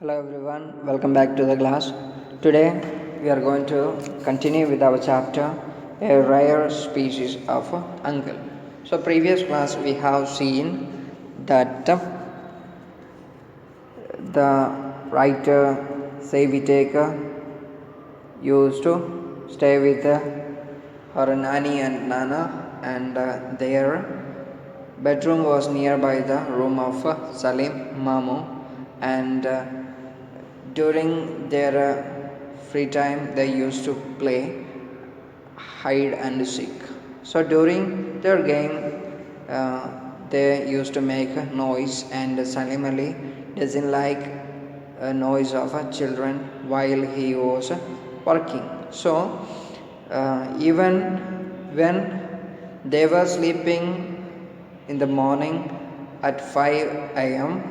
Hello everyone, welcome back to the class. Today we are going to continue with our chapter A Rare Species of Uncle. So previous class we have seen that the writer Zai Whitaker used to stay with her nanny and nana, and their bedroom was nearby the room of Salim Mamu, and during their free time they used to play hide and seek. So during their game they used to make a noise, and Salim Ali doesn't like a noise of children while he was working. So even when they were sleeping in the morning at 5 a.m.,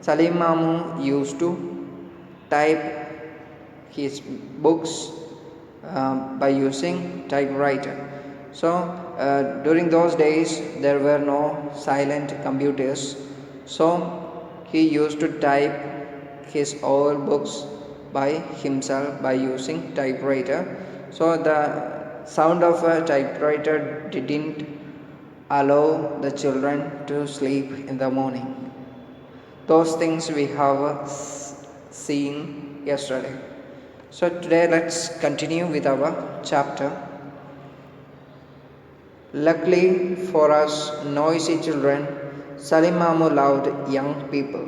Salim Mamu used to type his books by using typewriter. So during those days there were no silent computers, so he used to type his old books by himself by using typewriter. So the sound of a typewriter didn't allow the children to sleep in the morning. Those things we have seen yesterday. So today let's continue with our chapter. Luckily for us noisy children, Salim Mamu loved young people.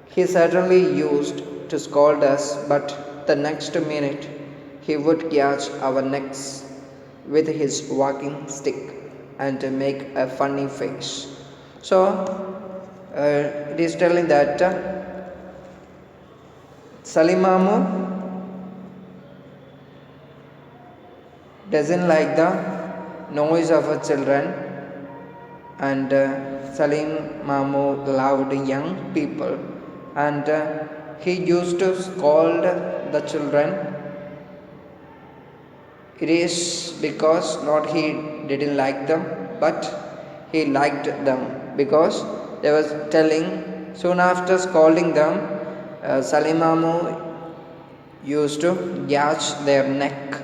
He certainly used to scold us, but the next minute he would catch our necks with his walking stick and make a funny face. So it is telling that Salim Mamu doesn't like the noise of children, and Salim Mamu loved young people, and he used to scold the children. It is because not he didn't like them, but he liked them, because they was telling soon after scolding them, Salim Mamu used to gash their neck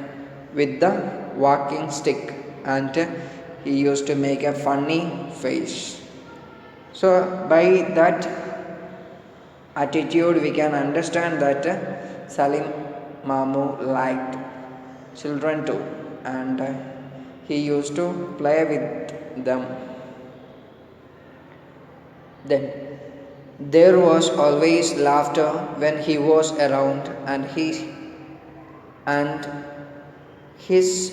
with the walking stick, and he used to make a funny face. So by that attitude we can understand that Salim Mamu liked children too, and he used to play with them. Then there was always laughter when he was around, and his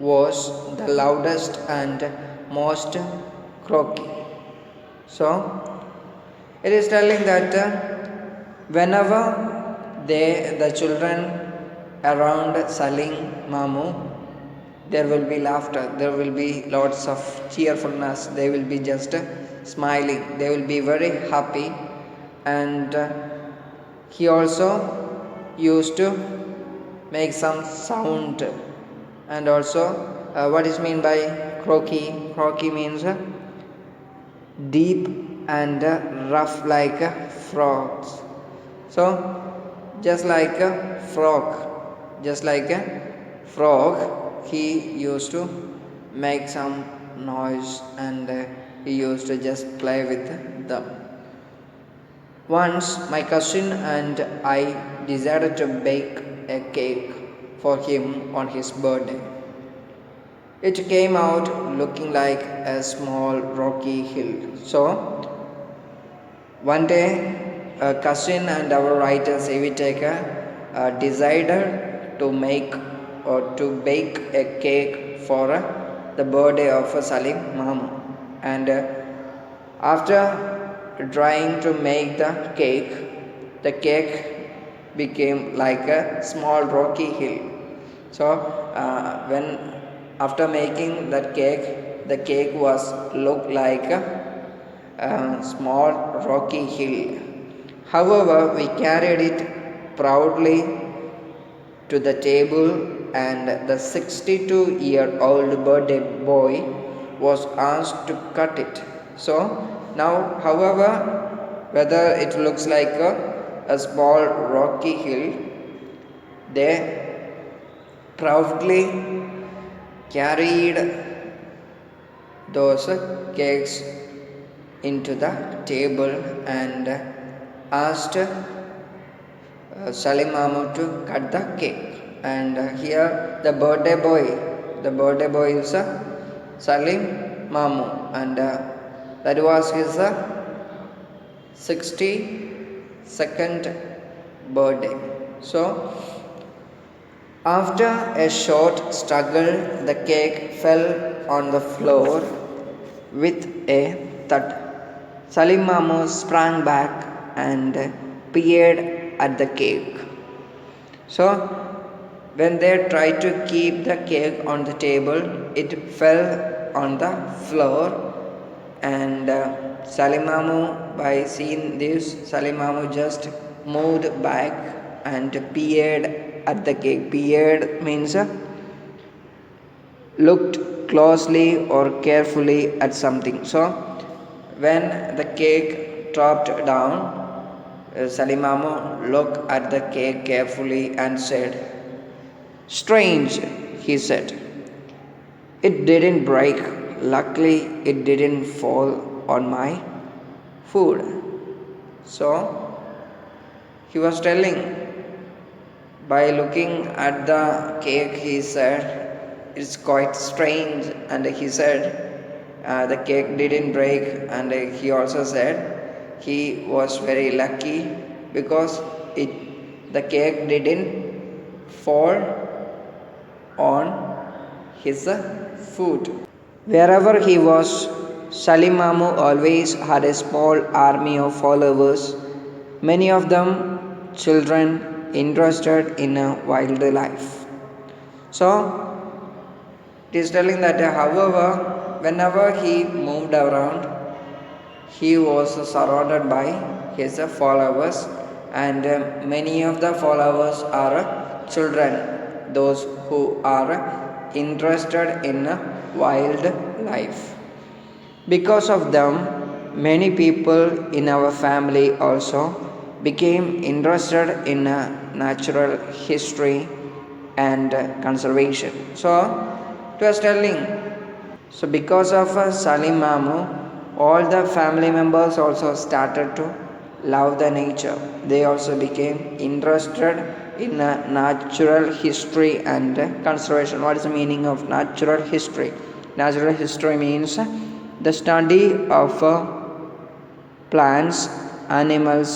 was the loudest and most croaky. So it is telling that whenever the children around Salim Mamu, there will be laughter, there will be lots of cheerfulness, they will be just smiling, they will be very happy, and he also used to make some sound. And also what is mean by croaky means deep and rough like frogs. So just like a frog, he used to make some noise, and he used to just play with them. Once my cousin and I decided to bake a cake for him on his birthday. It came out looking like a small rocky hill. So one day a cousin and our writer Zai Whitaker decided to bake a cake for the birthday of Salim Mamu, and after trying to make the cake became like a small rocky hill. So when after making that cake, the cake was looked like a small rocky hill. However, we carried it proudly to the table, and the 62-year-old birthday boy was asked to cut it. So now, however, whether it looks like a a small rocky hill, they proudly carried those cakes into the table and asked Salim Mamu to cut the cake. And here the birthday boy is Salim Mamu, and that was his 62nd birthday. So, after a short struggle, the cake fell on the floor with a thud. Salim Mamu sprang back and peered at the cake. So, when they tried to keep the cake on the table, it fell on the floor, and Salim Mamu, by seeing this, Salim Mamu just moved back and peered at the cake. Peered means looked closely or carefully at something. So, when the cake dropped down, Salim Mamu looked at the cake carefully and said, "Strange," he said. "It didn't break. Luckily, it didn't fall on my food." So, he was telling, by looking at the cake, he said, "It's quite strange." And he said, the cake didn't break. And he also said, he was very lucky because the cake didn't fall on his food. Wherever he was, Salim Mamu always had a small army of followers, many of them children interested in wildlife. So, it is telling that, however, whenever he moved around, he was surrounded by his followers, and many of the followers are children, those who are interested in wildlife. Because of them, many people in our family also became interested in natural history and conservation. So, it was telling, so because of Salim Mamu, all the family members also started to love the nature. They also became interested in natural history and conservation. What is the meaning of natural history? Natural history means the study of plants, animals,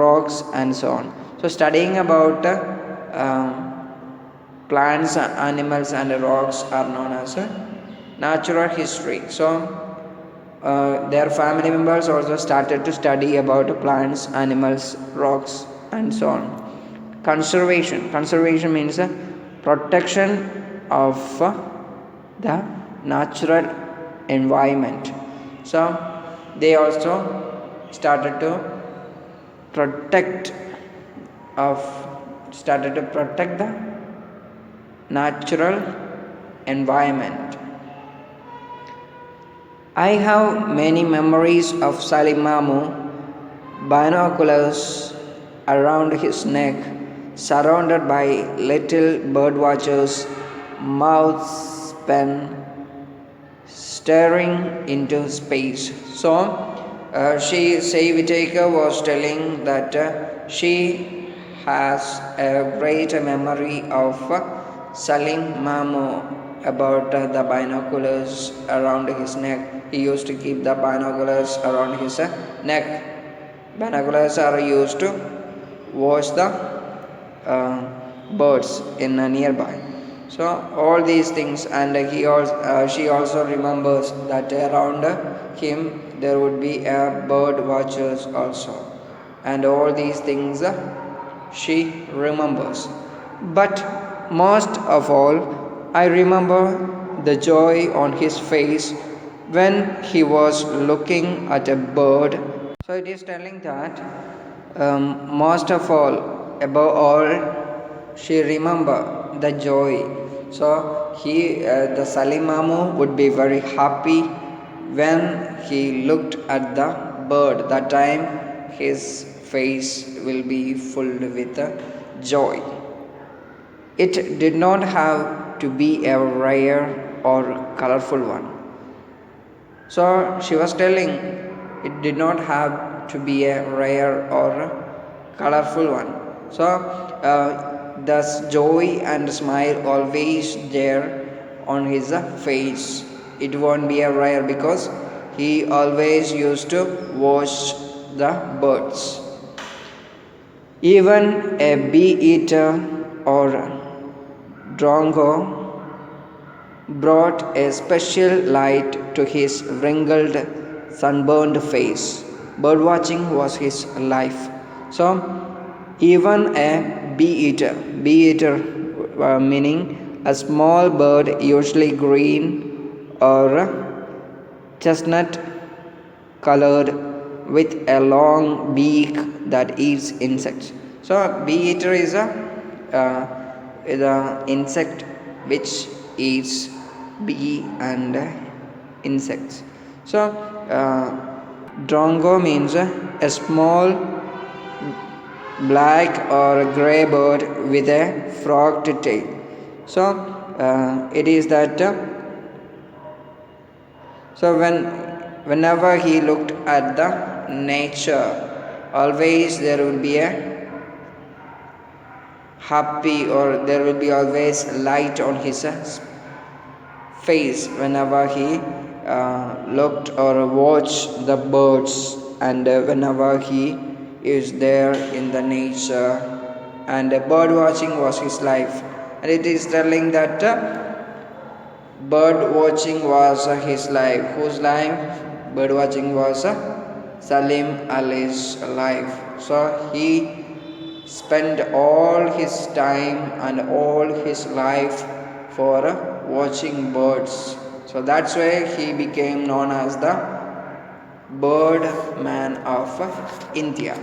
rocks, and so on. So, studying about plants, animals, and rocks are known as natural history. So, their family members also started to study about plants, animals, rocks, and so on. Conservation means protection of the natural environment. So, they also started to protect the natural environment. I have many memories of Salim Mamu, binoculars around his neck, surrounded by little bird watchers, mouths pen, staring into space. So, Zai Whitaker was telling that she has a great memory of Salim Mamu about the binoculars around his neck. He used to keep the binoculars around his neck. Binoculars are used to watch the birds in nearby. So all these things, and she also remembers that around him there would be a bird watchers also, and all these things she remembers. But most of all, I remember the joy on his face when he was looking at a bird. So it is telling that most of all, above all, she remember the joy. So the Salim Mamu would be very happy when he looked at the bird. That time his face will be filled with joy. It did not have to be a rare or colorful one. So she was telling it did not have to be a rare or colorful one. So thus joy and smile always there on his face. It won't be a rare because he always used to watch the birds. Even a bee eater or drongo brought a special light to his wrinkled, sunburned face. Birdwatching was his life. So, even a bee eater meaning a small bird, usually green or chestnut colored, with a long beak that eats insects. So, bee eater is a insect which eats bee and insects. So, drongo means a small black or gray bird with a forked tail. So, it is that. So whenever he looked at the nature, always there will be a happy or there will be always light on his face whenever he looked or watched the birds, and whenever he is there in the nature, and bird watching was his life. And it is telling that bird watching was his life. Whose life? Bird watching was Salim Ali's life. So he spent all his time and all his life for watching birds. So that's why he became known as the bird man of India.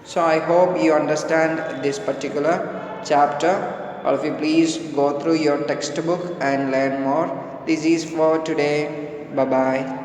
So I hope you understand this particular chapter. All of you please go through your textbook and learn more. This is for today. Bye bye.